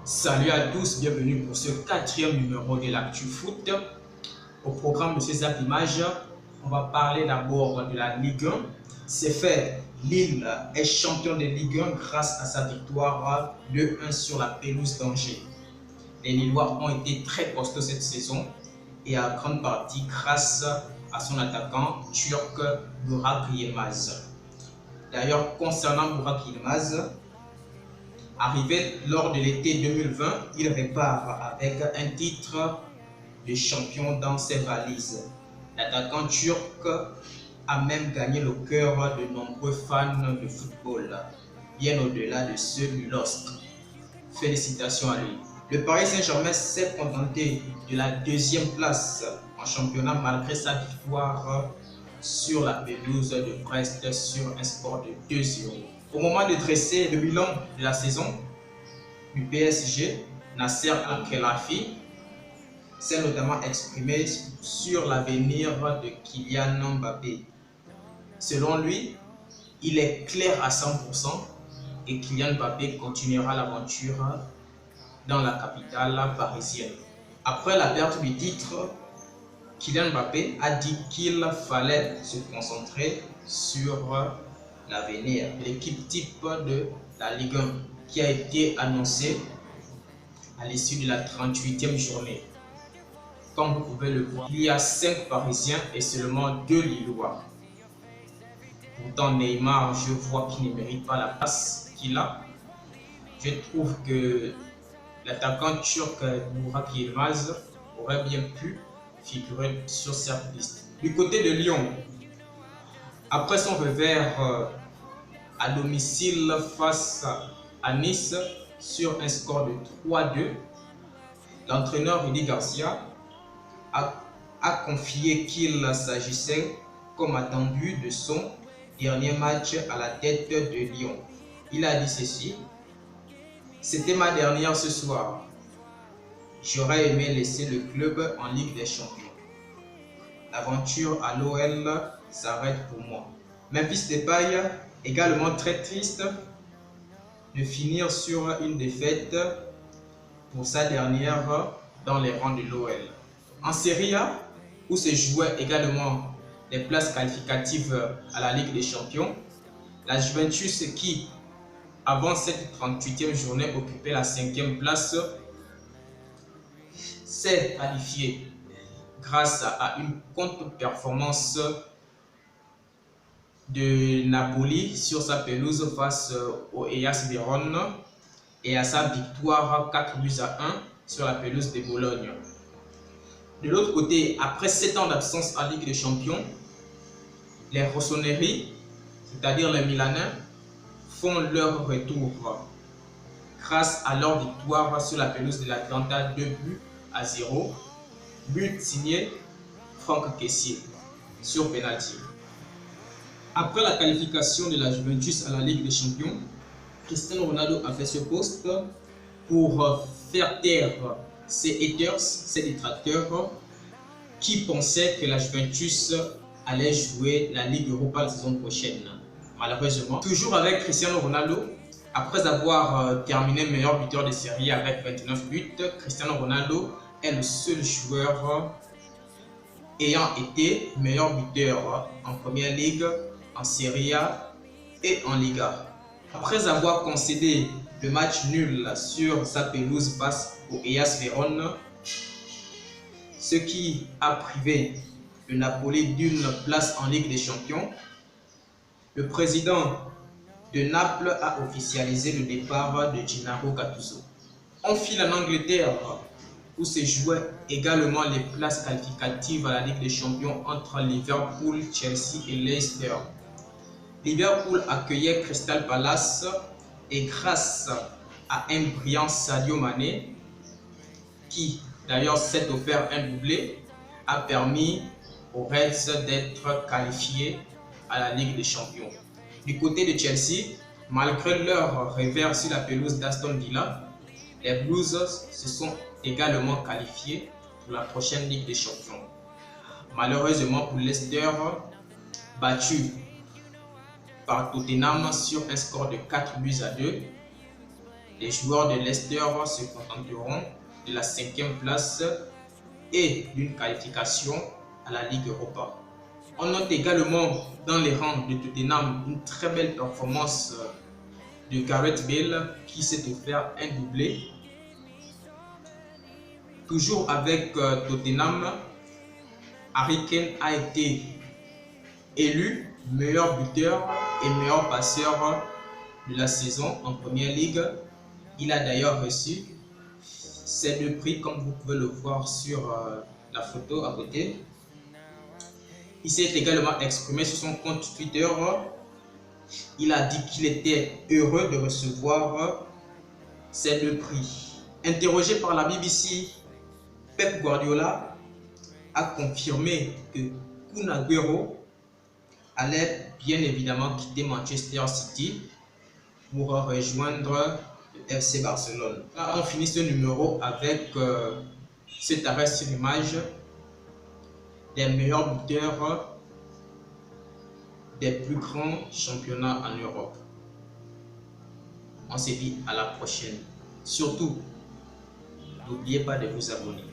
Salut à tous, bienvenue pour ce quatrième numéro de l'Actu Foot. Au programme de ces images, on va parler d'abord de la Ligue 1. C'est fait, Lille est champion de Ligue 1 grâce à sa victoire 2-1 sur la pelouse d'Angers. Les Lillois ont été très costauds cette saison et à grande partie grâce à son attaquant turc Burak Yılmaz. D'ailleurs, concernant Burak Yılmaz, arrivé lors de l'été 2020, il repart avec un titre de champion dans ses valises. L'attaquant turc a même gagné le cœur de nombreux fans de football, bien au-delà de ceux du LOSC. Félicitations à lui. Le Paris Saint-Germain s'est contenté de la deuxième place en championnat malgré sa victoire sur la pelouse de Brest sur un score de 2-0. Au moment de dresser le bilan de la saison du PSG, Nasser Al-Khelaifi s'est notamment exprimé sur l'avenir de Kylian Mbappé. Selon lui, il est clair à 100% et Kylian Mbappé continuera l'aventure dans la capitale parisienne. Après la perte du titre, Kylian Mbappé a dit qu'il fallait se concentrer sur l'avenir. L'équipe type de la Ligue 1 qui a été annoncée à l'issue de la 38e journée. Comme vous pouvez le voir, il y a 5 Parisiens et seulement 2 Lillois. Pourtant Neymar, je vois qu'il ne mérite pas la place qu'il a. Je trouve que l'attaquant turc Burak Yılmaz aurait bien pu figurer sur cette liste. Du côté de Lyon, après son revers à domicile face à Nice sur un score de 3-2, l'entraîneur Rudy Garcia a confié qu'il s'agissait, comme attendu, de son dernier match à la tête de Lyon. Il a dit ceci: c'était ma dernière ce soir. J'aurais aimé laisser le club en Ligue des Champions. L'aventure à l'OL s'arrête pour moi. Memphis Depay, également très triste de finir sur une défaite pour sa dernière dans les rangs de l'OL. En Serie A, où se jouaient également les places qualificatives à la Ligue des Champions, la Juventus qui, avant cette 38e journée, occupait la 5e place, s'est qualifiée grâce à une contre-performance de Napoli sur sa pelouse face au Hellas Vérone et à sa victoire 4-1 sur la pelouse de Bologne. De l'autre côté, après 7 ans d'absence en Ligue des Champions, les Rossoneri, c'est-à-dire les Milanais, font leur retour grâce à leur victoire sur la pelouse de l'Atalanta 2-0, but signé Franck Kessié sur penalty. Après la qualification de la Juventus à la Ligue des Champions, Cristiano Ronaldo a fait ce post pour faire taire ses haters, ses détracteurs qui pensaient que la Juventus allait jouer la Ligue Europa la saison prochaine. Malheureusement, toujours avec Cristiano Ronaldo, après avoir terminé meilleur buteur de série avec 29 buts, Cristiano Ronaldo est le seul joueur ayant été meilleur buteur en Première Ligue, en Serie A et en Liga. Après avoir concédé le match nul sur sa pelouse face au Hellas Vérone, ce qui a privé le Napoli d'une place en Ligue des Champions, le président de Naples a officialisé le départ de Gennaro Gattuso. On file en Angleterre où se jouaient également les places qualificatives à la Ligue des Champions entre Liverpool, Chelsea et Leicester. Liverpool accueillait Crystal Palace et grâce à un brillant Sadio Mané, qui d'ailleurs s'est offert un doublé, a permis aux Reds d'être qualifiés à la Ligue des Champions. Du côté de Chelsea, malgré leur revers sur la pelouse d'Aston Villa, les Blues se sont également qualifiés pour la prochaine Ligue des Champions. Malheureusement pour Leicester, battu par Tottenham sur un score de 4-2, Les joueurs de Leicester se contenteront de la 5e place et d'une qualification à la Ligue Europa. On note également dans les rangs de Tottenham une très belle performance de Gareth Bale qui s'est offert un doublé. Toujours avec Tottenham, Harry Kane a été élu meilleur buteur et meilleur passeur de la saison en Première Ligue. Il a d'ailleurs reçu ces 2 prix comme vous pouvez le voir sur la photo à côté. Il s'est également exprimé sur son compte Twitter. Il a dit qu'il était heureux de recevoir ces 2 prix. Interrogé par la BBC, Pep Guardiola a confirmé que Kun Agüero allait bien évidemment quitter Manchester City pour rejoindre le FC Barcelone. Là, on finit ce numéro avec cet arrêt sur image des meilleurs buteurs des plus grands championnats en Europe. On se dit à la prochaine. Surtout, n'oubliez pas de vous abonner.